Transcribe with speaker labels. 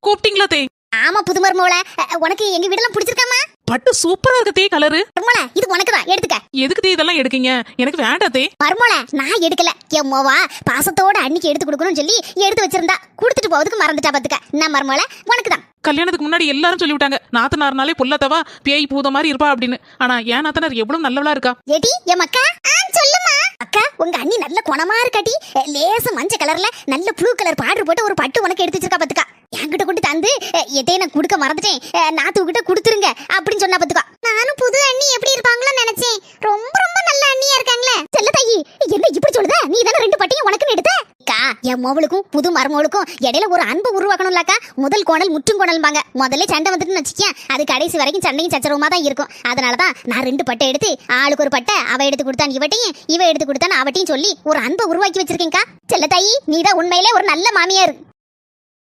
Speaker 1: கூப்பிட்டீங்களா தே?
Speaker 2: ஆமா புது மருமோள, உனக்கு எங்க வீடெல்லாம் பிடிச்சிருக்காமா?
Speaker 1: பட்டு சூப்பரா இருக்கு தே கலரு.
Speaker 2: மருமோள இது உனக்கு தான், எடுத்துக்க.
Speaker 1: எதுக்கு தே இதெல்லாம் எடுக்கீங்க? எனக்கு வேண்டாம் தே.
Speaker 2: மருமோள நான் எடுக்கல, என் மோவா பாசத்தோட அன்னைக்கு எடுத்து கொடுக்கணும்னு சொல்லி எடுத்து வச்சிருந்தா, கொடுத்துட்டு போவதுக்கு மறந்துட்டா பாத்துக்க. என்ன மருமோள உனக்கு தான்.
Speaker 1: கல்யாணத்துக்கு முன்னாடி எல்லாரும் சொல்லி விட்டாங்க நாத்தனார்னாலே பொல்லத்தவா பேய் பூத மாதிரி இருப்பா அப்படின்னு. ஆனா ஏன் நாத்தனார் எவ்வளவு நல்லவளா இருக்கா.
Speaker 2: ஏடி என் மக்கா, சொல்லுமா அக்கா, உங்க அண்ணி நல்ல குணமா இருக்காட்டி. லேச மஞ்ச கலர்ல நல்ல ப்ளூ கலர் பார்டர் போட்டு ஒரு பட்டு உனக்கு எடுத்து வச்சிருக்கா பாத்துக்கா. என்கிட்ட கொண்டு தந்து எதே நான் கொடுக்க மறந்துட்டேன், நாத்துக்கிட்ட கொடுத்துருங்க அப்படின்னு சொன்னா பாத்துக்கா. நானும் புது அண்ணி எப்படி இருப்பாங்களோ நினைச்சேன். ரொம்ப ரொம்ப நல்ல அண்ணியா இருக்காங்களே. செல்ல தாயி என்ன இப்படி சொல்லுத? நீ தானே 2 பட்டையும் உனக்குன்னு எடுத்த. என் மோவளுக்கும் புது மருமகளுக்கும் இடையில ஒரு அன்பு உருவாக்கணும்லக்கா. முதல் கோணல் முற்றும் கோணல்பாங்க. முதல்ல சண்டை வந்துட்டுன்னு வச்சுக்கேன், அது கடைசி வரைக்கும் சண்டையும் சச்சரவுமா தான் இருக்கும். அதனாலதான் நான் 2 பட்டை எடுத்து ஆளுக்கு ஒரு பட்டை, அவ எடுத்து கொடுத்தான் இவட்டையும், இவ எடுத்து கொடுத்தான் அவட்டையும் சொல்லி ஒரு அன்பை உருவாக்கி வச்சிருக்கேன்க்கா. செல்ல தாயி நீதான் உண்மையிலே ஒரு நல்ல மாமியார்.